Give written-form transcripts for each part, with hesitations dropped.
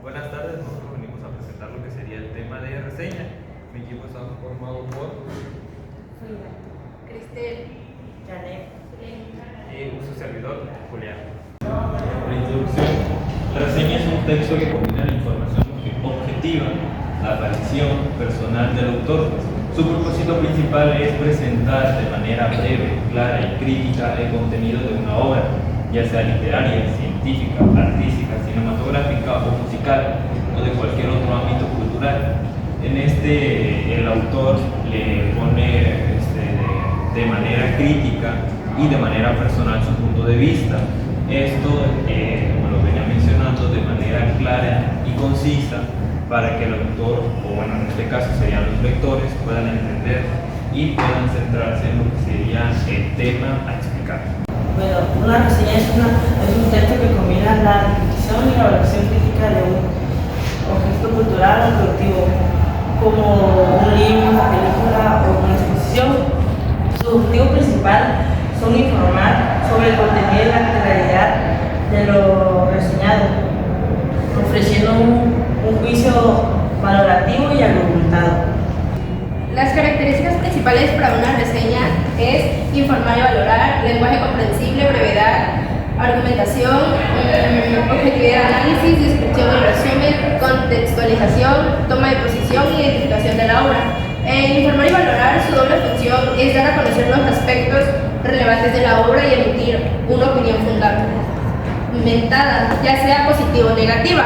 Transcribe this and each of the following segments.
Buenas tardes, nosotros venimos a presentar lo que sería el tema de reseña. Mi equipo está formado por Frida, Cristel, Janet, y su servidor, Julián. La introducción. La reseña es un texto que combina la información objetiva, la aparición personal del autor. Su propósito principal es presentar de manera breve, clara y crítica el contenido de una obra, ya sea literaria, científica, artística, cinematográfica o musical, o de cualquier otro ámbito cultural. En el autor le pone de manera crítica y de manera personal su punto de vista. Esto, como lo venía mencionando, de manera clara y concisa para que el autor, o bueno, en este caso serían los lectores, puedan entender y puedan centrarse en lo que sería el tema a explicar. Bueno, una reseña es un texto que combina la descripción y la evaluación crítica de un objeto cultural o productivo, como un libro, una película o una exposición. Su objetivo principal son informar sobre el contenido y la literalidad de lo reseñado, ofreciendo un juicio valorativo y argumentado. Las características principales para una reseña es informar y valorar, lenguaje comprensible, brevedad, argumentación, objetividad de análisis, descripción y resumen, contextualización, toma de posición y identificación de la obra. Informar y valorar, su doble función es dar a conocer los aspectos relevantes de la obra y emitir una opinión fundamentada, ya sea positiva o negativa.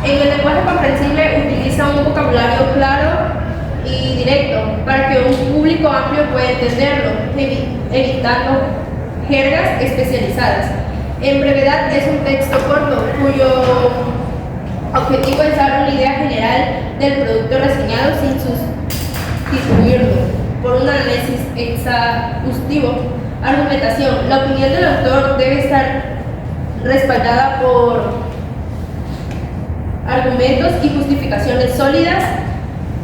En el lenguaje comprensible utiliza un vocabulario claro y directo para que un público amplio pueda entenderlo, evitando jergas especializadas. En brevedad, es un texto corto cuyo objetivo es dar una idea general del producto reseñado sin sustituirlo por un análisis exhaustivo. Argumentación. La opinión del autor debe estar respaldada por argumentos y justificaciones sólidas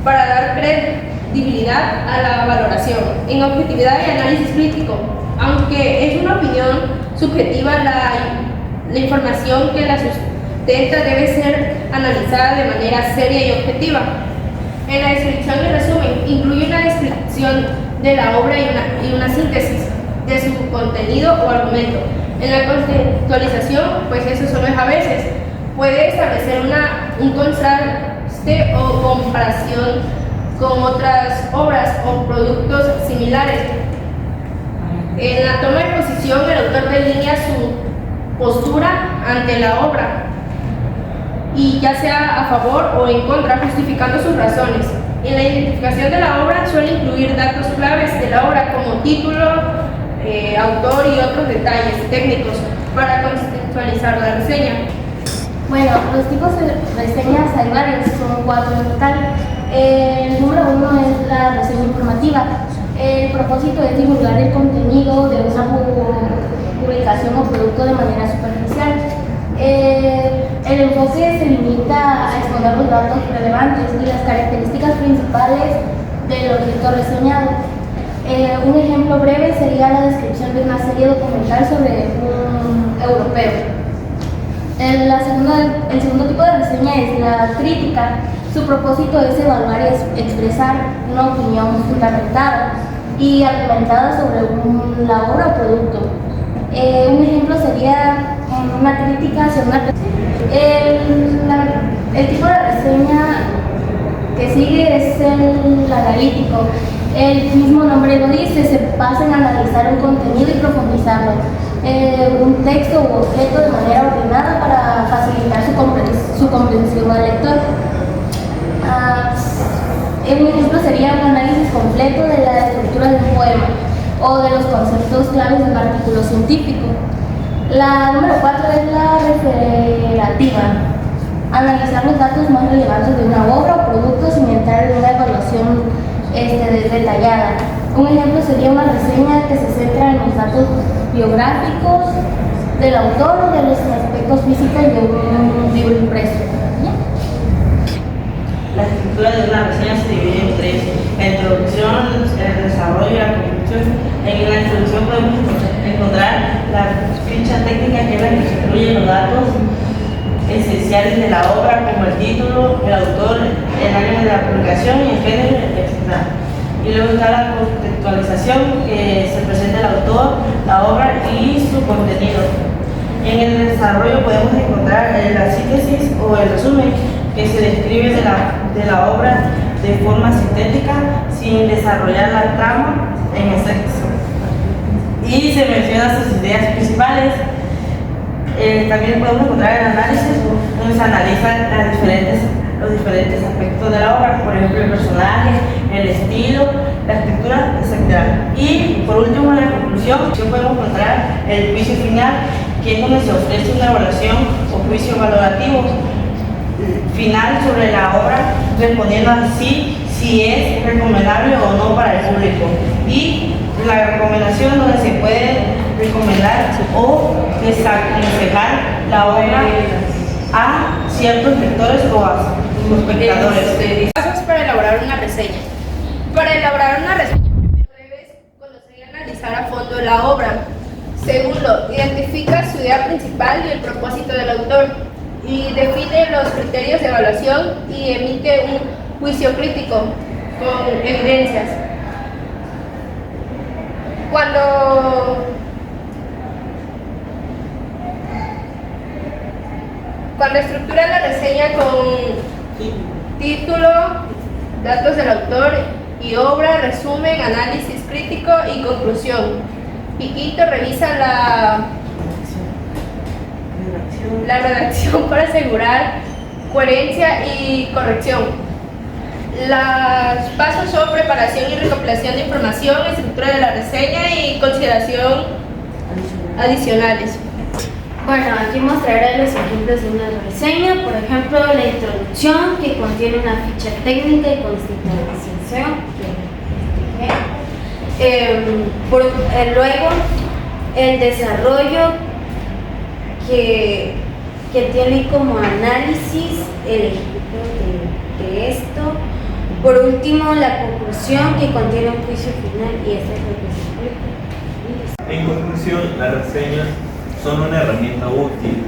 para dar credibilidad a la valoración. En objetividad y análisis crítico, aunque es una opinión subjetiva, la información que la sustenta debe ser analizada de manera seria y objetiva. En la descripción y resumen, incluye una descripción de la obra y una síntesis de su contenido o argumento. En la contextualización, pues eso solo es a veces, puede establecer un contraste o comparación con otras obras o productos similares. En la toma de posición, el autor delinea su postura ante la obra, y ya sea a favor o en contra, justificando sus razones. En la identificación de la obra suele incluir datos claves de la obra como título, autor y otros detalles técnicos para contextualizar la reseña. Bueno, los tipos de reseñas hay varios, son 4 en total. El número 1 es la reseña informativa. El propósito es divulgar el contenido de una publicación o producto de manera superficial. El enfoque se limita a exponer los datos relevantes y las características principales del objeto reseñado. Un ejemplo breve sería la descripción de una serie documental sobre un europeo. El segundo tipo de reseña es la crítica. Su propósito es evaluar y expresar una opinión fundamentada y argumentada sobre la obra o producto. Un ejemplo sería una crítica hacia una el tipo de reseña que sigue es el analítico. El mismo nombre lo dice, se basa en analizar un contenido y profundizarlo. Un texto u objeto de manera ordenada para facilitar su comprensión al lector. Un ejemplo sería un análisis completo de la estructura de un poema o de los conceptos claves de un artículo científico. La número 4 es la referativa. Analizar los datos más relevantes de una obra o producto sin entrar en una evaluación detallada. Un ejemplo sería una reseña que se centra en los datos biográficos del autor o de los aspectos físicos de un libro impreso. La estructura de una reseña se divide en 3: la introducción, el desarrollo y la conclusión. En la introducción podemos encontrar la ficha técnica, que es la que incluye los datos esenciales de la obra, como el título, el autor, el año de la publicación y el género, etc. Y luego está la contextualización, que se presenta el autor, la obra y su contenido. En el desarrollo podemos encontrar la síntesis o el resumen, que se describe de la obra de forma sintética sin desarrollar la trama en exceso. Y se menciona sus ideas principales. También podemos encontrar el análisis, donde se analizan los diferentes aspectos de la obra, por ejemplo el personaje, el estilo, la escritura, etc. Y por último, en la conclusión, podemos encontrar el juicio final, que es donde se ofrece una evaluación o juicio valorativo final sobre la obra, respondiendo así si es recomendable o no para el público. Y la recomendación, donde se puede recomendar o desaconsejar la obra a ciertos lectores o a los espectadores. Pasos para elaborar una reseña. Para elaborar una reseña, primero debes conocer y analizar a fondo la obra. Segundo, identifica su idea principal y el propósito del autor, y define los criterios de evaluación y emite un juicio crítico con evidencias. Cuando estructura la reseña con título, datos del autor y obra, resumen, análisis crítico y conclusión. Y quinto, revisa la redacción para asegurar coherencia y corrección. Los pasos son preparación y recopilación de información, estructura de la reseña y consideración adicionales. Bueno, aquí mostraré los ejemplos de una reseña. Por ejemplo, la introducción, que contiene una ficha técnica y contextualización. Luego, el desarrollo, que tiene como análisis el ejemplo de esto. Por último, la conclusión, que contiene un juicio final, y esto es lo que se explica. En conclusión, las reseñas son una herramienta útil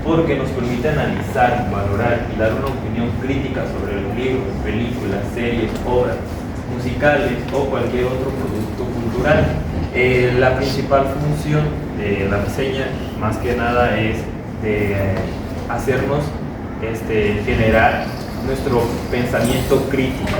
porque nos permite analizar, valorar y dar una opinión crítica sobre los libros, películas, series, obras musicales o cualquier otro producto cultural. La principal función de la reseña, más que nada, es de hacernos generar nuestro pensamiento crítico.